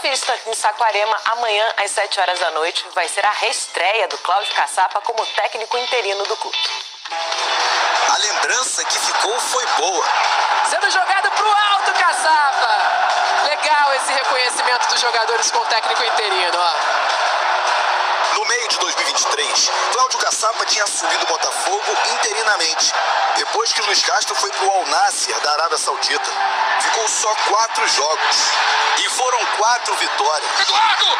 Vista, em Saquarema, amanhã às 7 horas da noite, vai ser a reestreia do Cláudio Caçapa como técnico interino do clube. A lembrança que ficou foi boa. Sendo jogado pro alto, Caçapa! Legal esse reconhecimento dos jogadores com o técnico interino, ó. No meio de 2023, Cláudio Caçapa tinha assumido o Botafogo interinamente, depois que Luiz Castro foi pro Al Nassr da Arábia Saudita. Ficou só 4 jogos e foram 4 vitórias. Eduardo! Gol!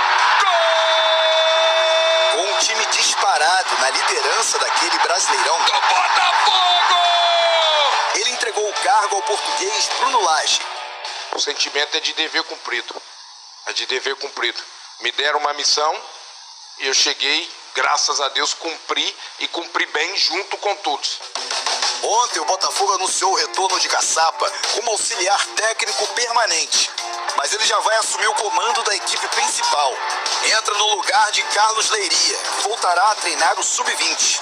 Com um time disparado na liderança daquele Brasileirão, Do Botafogo! ele entregou o cargo ao português Bruno Lage. O sentimento é de dever cumprido. É de dever cumprido. Me deram uma missão e eu cheguei, graças a Deus, cumpri e cumpri bem junto com todos. Ontem o Botafogo anunciou o retorno de Caçapa como auxiliar técnico permanente. Mas ele já vai assumir o comando da equipe principal. Entra no lugar de Carlos Leiria, que voltará a treinar o Sub-20.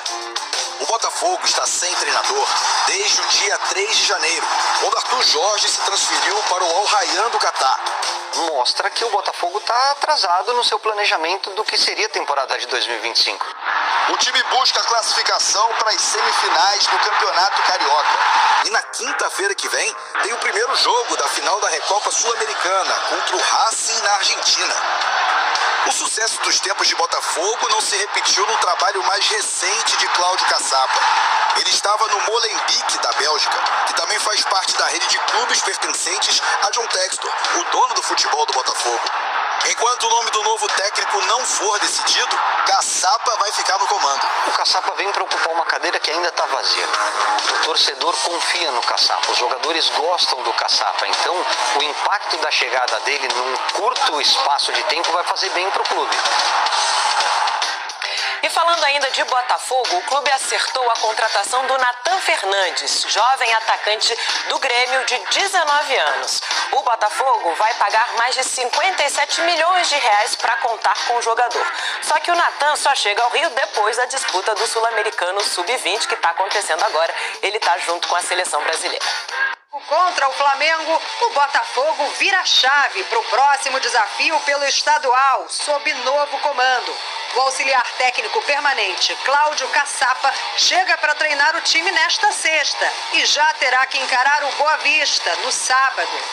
O Botafogo está sem treinador desde o dia 3 de janeiro, quando Arthur Jorge se transferiu para o Al Rayyan do Catar. Mostra que o Botafogo está atrasado no seu planejamento do que seria a temporada de 2025. O time busca a classificação para as semifinais do Campeonato Carioca. E na quinta-feira que vem, tem o primeiro jogo da final da Recopa Sul-Americana contra o Racing na Argentina. O sucesso dos tempos de Botafogo não se repetiu no trabalho mais recente de Cláudio Caçapa. Ele estava no Molenbeek da Bélgica, que também faz parte da rede de clubes pertencentes a John Textor, o dono do futebol do Botafogo. Enquanto o nome do novo técnico não for decidido, Caçapa vai ficar no comando. O Caçapa vem para ocupar uma cadeira que ainda está vazia. O torcedor confia no Caçapa, os jogadores gostam do Caçapa, então o impacto da chegada dele num curto espaço de tempo vai fazer bem para o clube. E falando ainda de Botafogo, o clube acertou a contratação do Nathan Fernandes, jovem atacante do Grêmio de 19 anos. O Botafogo vai pagar mais de 57 milhões de reais para contar com o jogador. Só que o Nathan só chega ao Rio depois da disputa do Sul-Americano Sub-20, que está acontecendo agora. Ele está junto com a seleção brasileira. Contra o Flamengo, o Botafogo vira chave para o próximo desafio pelo estadual, sob novo comando. O auxiliar técnico permanente, Cláudio Caçapa, chega para treinar o time nesta sexta e já terá que encarar o Boa Vista no sábado.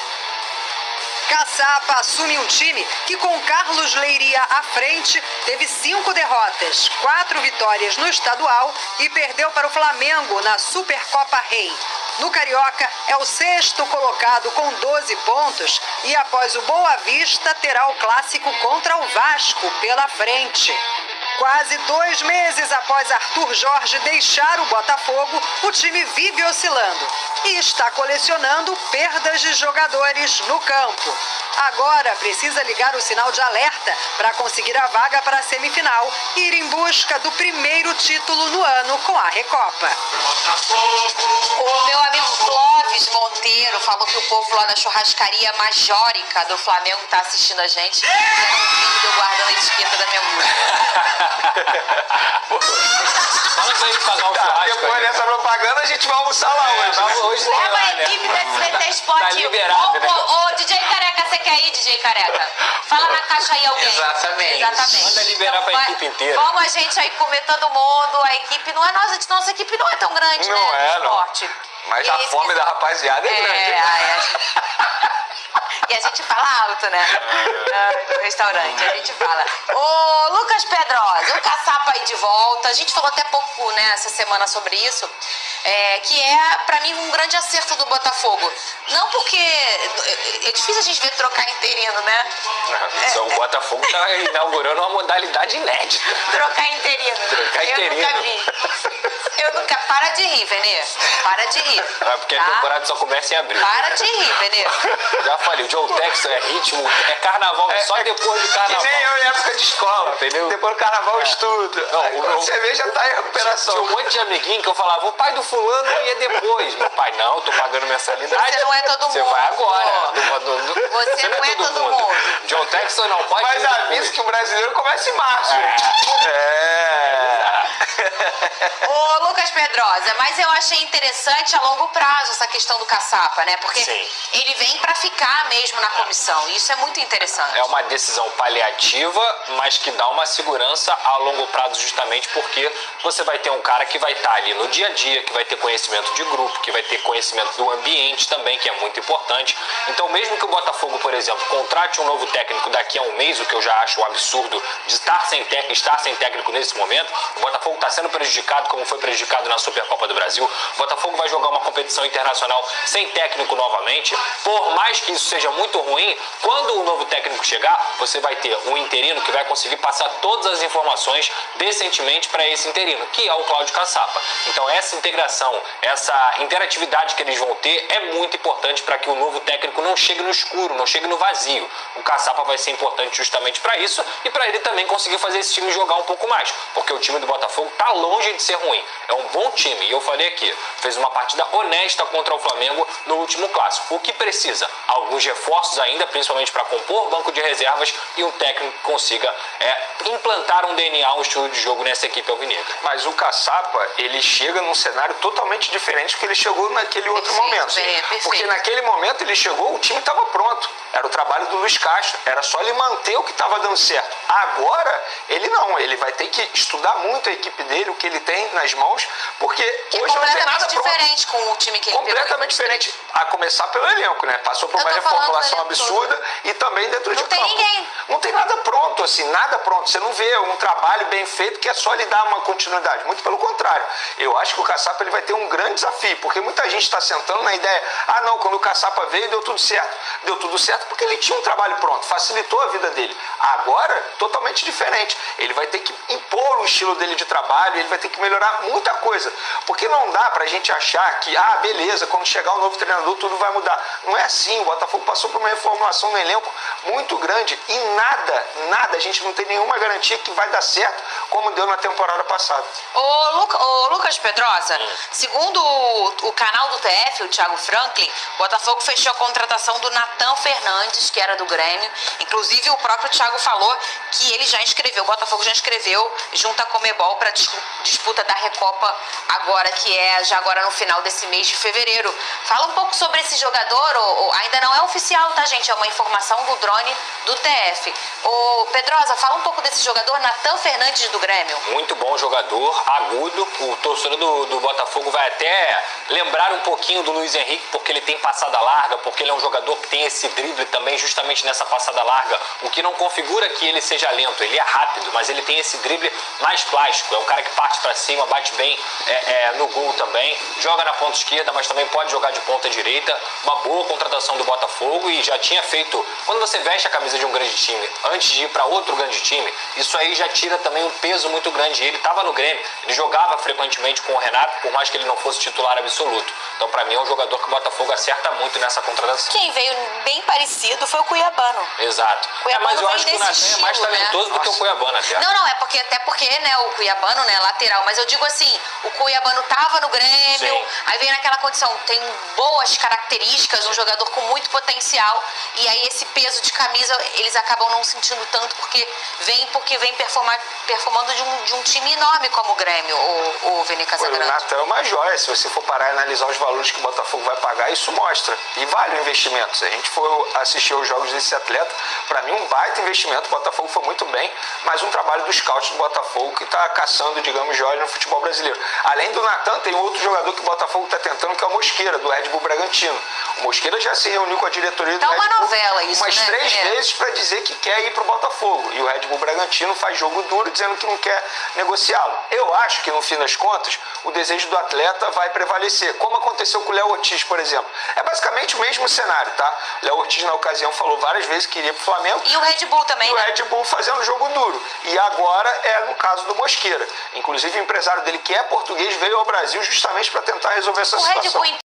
Caçapa assume um time que, com Carlos Leiria à frente, teve 5 derrotas, 4 vitórias no estadual e perdeu para o Flamengo na Supercopa Rei. No Carioca, é o 6º colocado com 12 pontos e, após o Boa Vista, terá o clássico contra o Vasco pela frente. Quase 2 meses após Arthur Jorge deixar o Botafogo, o time vive oscilando e está colecionando perdas de jogadores no campo. Agora precisa ligar o sinal de alerta para conseguir a vaga para a semifinal e ir em busca do primeiro título no ano com a Recopa. O meu amigo Clóvis Monteiro falou que o povo lá da churrascaria Majórica do Flamengo está assistindo a gente. E era um vídeo de eu guardando a etiqueta da minha música. Fala pra ele pagar um churrasco. Depois dessa propaganda a gente vai almoçar lá hoje. Leva a equipe da SBT Esporte. Tá liberado, né? Ô, DJ Careca, você quer ir, DJ Careca? Fala na caixa aí alguém. Exatamente. Manda liberar pra equipe inteira. Vamos a gente aí comer todo mundo. A equipe não é nossa equipe não é tão grande, Não né? é, não. Esporte. Mas a fome da rapaziada é grande. E a gente fala alto, né? No restaurante, a gente fala. Ô, Lucas Pedrosa, o Caçapa aí de volta. A gente falou até pouco, né, essa semana sobre isso. Que é, pra mim, um grande acerto do Botafogo. Não porque... É difícil a gente ver trocar interino, né? O Botafogo tá inaugurando uma modalidade inédita. Trocar interino. Eu nunca vi. Para de rir, Venê. Para de rir. Porque a temporada só começa em abril. Para de rir, Venê. Já falei, o John Texas é ritmo, é carnaval, só depois do carnaval. Que nem eu em época de escola. Entendeu? Depois do carnaval eu estudo. Aí quando você vê, já tá em recuperação. Tinha um monte de amiguinho que eu falava, o pai do fulano ia depois. Meu pai, não, tô pagando mensalidade. Você não é todo mundo. Você vai agora. Você não é todo mundo. John O Texas não pode... Mas avisa que o brasileiro começa em março. Ô, Lucas Pedrosa, mas eu achei interessante a longo prazo essa questão do caçapa, né? Porque ele vem pra ficar mesmo na comissão. Isso é muito interessante. É uma decisão paliativa, mas que dá uma segurança a longo prazo justamente porque você vai ter um cara que vai estar ali no dia a dia, que vai ter conhecimento de grupo, que vai ter conhecimento do ambiente também, que é muito importante. Então, mesmo que o Botafogo, por exemplo, contrate um novo técnico daqui a um mês, o que eu já acho um absurdo de estar sem técnico nesse momento, o Botafogo está sendo prejudicado como foi prejudicado na Supercopa do Brasil. O Botafogo vai jogar uma competição internacional sem técnico novamente. Por mais que isso seja muito ruim, quando o novo técnico chegar, você vai ter um interino que vai conseguir passar todas as informações decentemente para esse interino, que é o Cláudio Caçapa. Então essa integração, essa interatividade que eles vão ter é muito importante para que o novo técnico não chegue no escuro, não chegue no vazio. O Caçapa vai ser importante justamente para isso e para ele também conseguir fazer esse time jogar um pouco mais, porque o time do Botafogo está longe de ser ruim. É um bom time e eu falei aqui, fez uma partida honesta contra o Flamengo no último clássico. O que precisa? Alguns reforços ainda, principalmente para compor banco de reservas e um técnico que consiga implantar um DNA, um estilo de jogo nessa equipe alvinegra. Mas o Caçapa, ele chega num cenário totalmente diferente do que ele chegou naquele outro momento. Porque naquele momento ele chegou, o time estava pronto. Era o trabalho do Luiz Castro. Era só ele manter o que estava dando certo. Agora, ele não. Ele vai ter que estudar muito a equipe dele, o que ele tem nas mãos, porque hoje não tem nada pronto. Diferente com o time que ele completamente diferente. A começar pelo elenco, né? Passou por uma reformulação absurda e também dentro de campo. Não tem ninguém. Não tem nada pronto, assim, nada pronto. Você não vê um trabalho bem feito que é só lhe dar uma continuidade. Muito pelo contrário. Eu acho que o Caçapa ele vai ter um grande desafio, porque muita gente está sentando na ideia, não, quando o Caçapa veio deu tudo certo. Deu tudo certo porque ele tinha um trabalho pronto, facilitou a vida dele. Agora, totalmente diferente. Ele vai ter que impor o estilo dele de trabalho, ele vai ter que melhorar muita coisa. Porque não dá pra gente achar que, beleza, quando chegar o novo treinador tudo vai mudar. Não é assim, o Botafogo passou por uma reformulação no elenco muito grande e nada, a gente não tem nenhuma garantia que vai dar certo como deu na temporada passada. Ô Lucas Pedrosa, segundo o canal do TF, o Thiago Franklin, o Botafogo fechou a contratação do Natan Fernandes, que era do Grêmio. Inclusive o próprio Thiago falou que ele já inscreveu, o Botafogo já inscreveu junto à Comebol para disputa da Recopa agora, que é já agora no final desse mês de fevereiro. Fala um pouco sobre esse jogador, ainda não é oficial, tá, gente? É uma informação do drone do TF. Ô Pedrosa, fala um pouco desse jogador, Natan Fernandes do Grêmio. Muito bom jogador, agudo. O torcedor do Botafogo vai até lembrar um pouquinho do Luiz Henrique, porque ele tem passada larga, porque ele é um jogador que tem esse drible também justamente nessa passada larga, o que não configura que ele seja lento, ele é rápido, mas ele tem esse drible mais plástico, é um cara que parte para cima, bate bem no gol também, joga na ponta esquerda, mas também pode jogar de ponta direita. Uma boa contratação do Botafogo e já tinha feito, quando você veste a camisa de um grande time antes de ir para outro grande time, isso aí já tira também um peso muito grande. Ele estava no Grêmio, ele jogava frequentemente com o Renato, por mais que ele não fosse titular absoluto. Então, para mim, é um jogador que o Botafogo acerta muito nessa contratação. Quem veio bem parecido foi o Cuiabano. Exato. Cuiabano mas eu acho que o Natan é mais talentoso do que o Cuiabano até. Não, até porque, né, o Cuiabano, né, lateral, mas eu digo assim, o Cuiabano tava no Grêmio, aí veio naquela condição, tem boas características, um jogador com muito potencial, e aí esse peso de camisa, eles acabam não sentindo tanto, porque vem performando de um time enorme como o Grêmio, o Vini Casagrande. O Natan é uma joia, se você for parar e analisar os valores que o Botafogo vai pagar, isso mostra, e vale o investimento. Se a gente for assistir os jogos desse atleta, para mim um baita investimento, o Botafogo foi muito bem, mas um trabalho do scout do Botafogo que está caçando, digamos, joias no futebol brasileiro. Além do Natan, tem outro jogador que o Botafogo está tentando, que é o Mosqueira, do Red Bull Bragantino. O Mosqueira já se reuniu com a diretoria do Red Bull novela isso, umas 3 vezes para dizer que quer ir para o Botafogo. E o Red Bull Bragantino faz jogo duro dizendo que não quer negociá-lo. Eu acho que, no fim das contas, o desejo do atleta vai prevalecer, como aconteceu com o Léo Ortiz, por exemplo. É basicamente o mesmo cenário, tá? O Léo Ortiz, na ocasião, falou várias vezes que iria para o Flamengo. E o Red Bull também, o Red Bull fazendo jogo duro. E agora é no caso do Mosqueira. Inclusive, o empresário dele, que é português, veio ao Brasil justamente para tentar resolver essa situação.